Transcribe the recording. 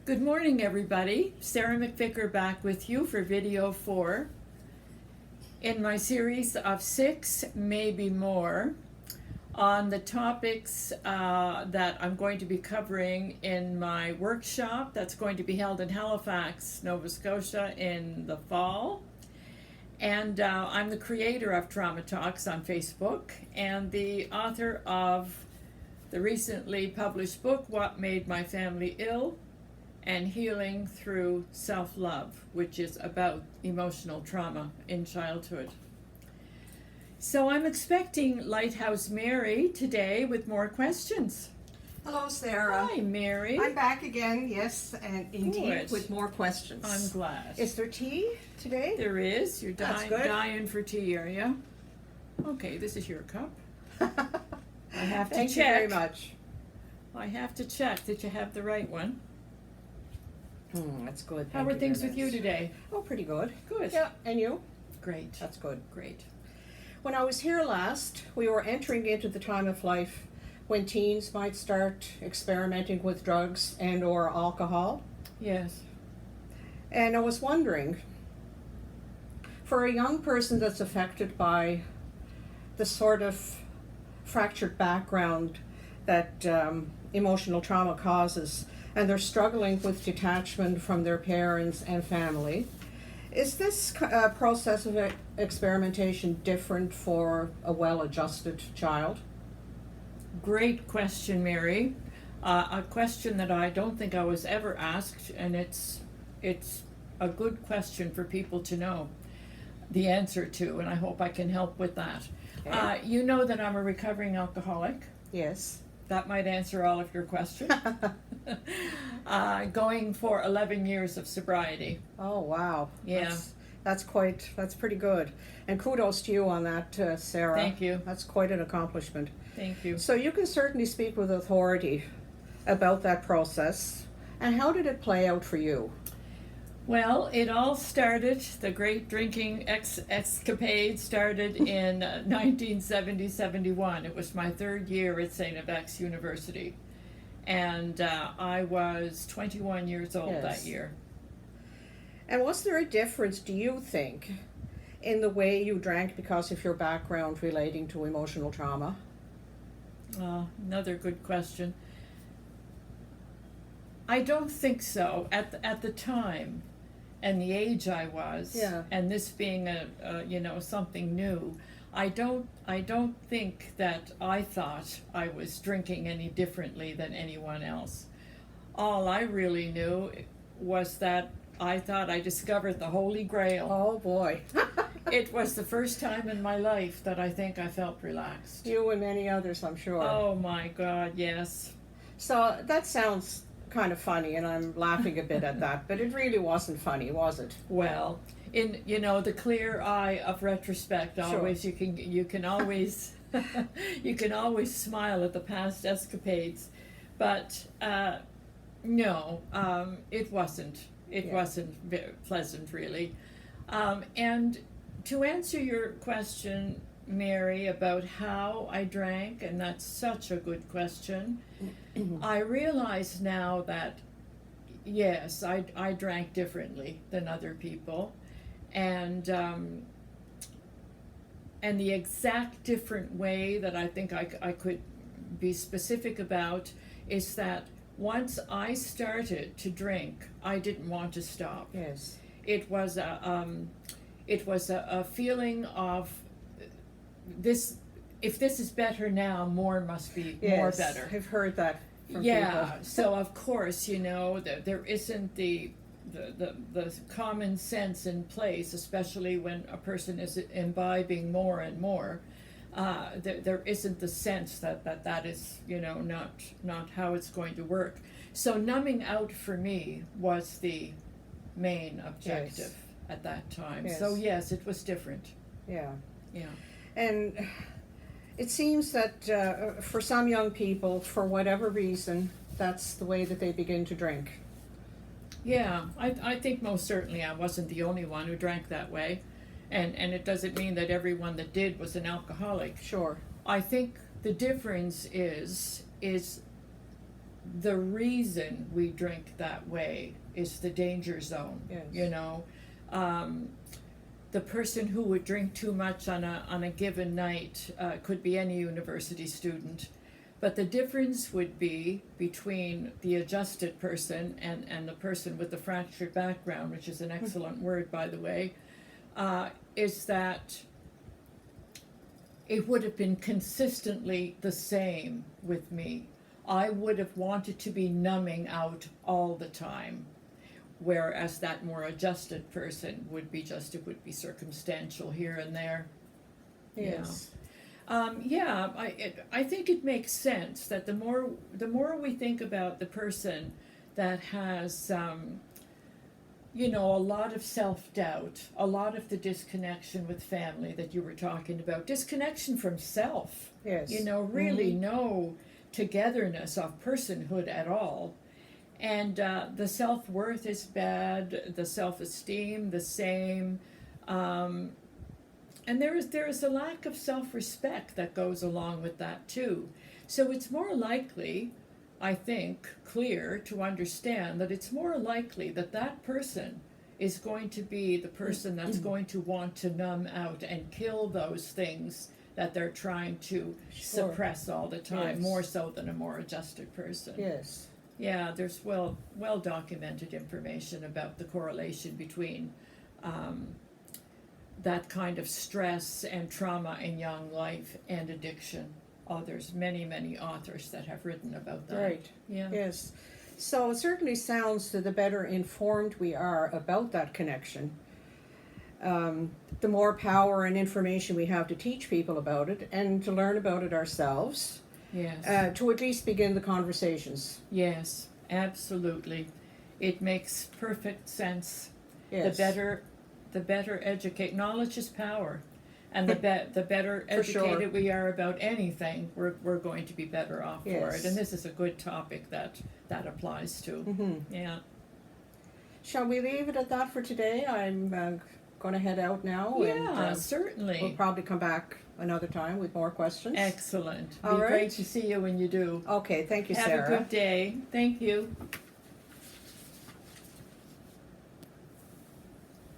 Good morning, everybody. Sarah McVicker back with you for video 4 in my series of 6, maybe more, on the topics that I'm going to be covering in my workshop that's going to be held in Halifax, Nova Scotia in the fall. And I'm the creator of Trauma Talks on Facebook and the author of the recently published book, What Made My Family Ill? And Healing Through Self-Love, which is about emotional trauma in childhood. So I'm expecting Lighthouse Mary today with more questions. Hello, Sarah. Hi, Mary. I'm back again, yes, and indeed Good. with more questions. I'm glad. Is there tea today? There is. You're That's good. dying for tea, are you? Okay, this is your cup. I have to Thank check. you very much. I have to check that you have the right one. That's good. How Thank are you things very with you much. today? Oh, pretty good. Good. Yeah, and you? Great. That's good. Great. When I was here last, we were entering into the time of life when teens might start experimenting with drugs and or alcohol. Yes. And I was wondering, for a young person that's affected by the sort of fractured background that emotional trauma causes, and they're struggling with detachment from their parents and family, is this process of experimentation different for a well-adjusted child? Great question, Mary. A question that I don't think I was ever asked, and it's a good question for people to know the answer to, and I hope I can help with that. Okay. You know that I'm a recovering alcoholic. Yes. That might answer all of your questions. Going for 11 years of sobriety. Oh, wow. Yeah. That's pretty good. And kudos to you on that, Sarah. Thank you. That's quite an accomplishment. Thank you. So you can certainly speak with authority about that process. And how did it play out for you? Well, it all started, the great drinking escapade started in 1970-71. It was my third year at St. FX University. And I was 21 years old Yes. that year. And was there a difference, do you think, in the way you drank because of your background relating to emotional trauma? Another good question. I don't think so. At the time, and the age I was, Yeah. and this being something new, I don't think that I thought I was drinking any differently than anyone else. All I really knew was that I thought I discovered the Holy Grail. Oh boy. It was the first time in my life that I think I felt relaxed. You and many others, I'm sure. Oh my God, yes. So that sounds kind of funny, and I'm laughing a bit at that, but it really wasn't funny, was it? Well, in the clear eye of retrospect, always you can always you can always smile at the past escapades, but no, it wasn't. It wasn't very pleasant, really. And to answer your question, Mary, about how I drank, and that's such a good question. I realize now that, yes, I drank differently than other people, and the exact different way that I think I could be specific about is that once I started to drink, I didn't want to stop. Yes. It was a feeling of this. If this is better now, more must be more Yes, better. I've heard that from Yeah, people. so of course, there isn't the common sense in place, especially when a person is imbibing more and more. There isn't the sense that is, not how it's going to work. So numbing out for me was the main objective at that time. Yes. So yes, it was different. Yeah. Yeah. And it seems that for some young people, for whatever reason, that's the way that they begin to drink. Yeah, I think most certainly I wasn't the only one who drank that way. And it doesn't mean that everyone that did was an alcoholic. Sure. I think the difference is the reason we drink that way is the danger zone. Yes. You know, the person who would drink too much on a given night could be any university student, but the difference would be between the adjusted person and the person with the fractured background, which is an excellent word, by the way, is that it would have been consistently the same with me. I would have wanted to be numbing out all the time, whereas that more adjusted person would be it would be circumstantial here and there. Yes. I think it makes sense that the more we think about the person that has a lot of self-doubt, a lot of the disconnection with family that you were talking about, disconnection from self, Yes. really no togetherness of personhood at all. And the self-worth is bad, the self-esteem the same, and there is a lack of self-respect that goes along with that too. So it's more likely, I think, clear to understand that it's more likely that that person is going to be the person that's going to want to numb out and kill those things that they're trying to suppress all the time, Yes. more so than a more adjusted person. Yes. Yeah, there's well documented information about the correlation between that kind of stress and trauma in young life and addiction. Oh, there's many authors that have written about that. Right. Yeah. Yes. So it certainly sounds that the better informed we are about that connection, the more power and information we have to teach people about it and to learn about it ourselves, Yes. to at least begin the conversations. Yes, absolutely. It makes perfect sense. Yes. The better educate, knowledge is power. And the better For sure. educated we are about anything, we're going to be better off for Yes. it. And this is a good topic that applies to. Mm-hmm. Yeah. Shall we leave it at that for today? I'm going to head out now. Yeah, And certainly. we'll probably come back another time with more questions. Excellent. All Be right. great to see you when you do. Okay, thank you, Have Sarah. a good day. Thank you.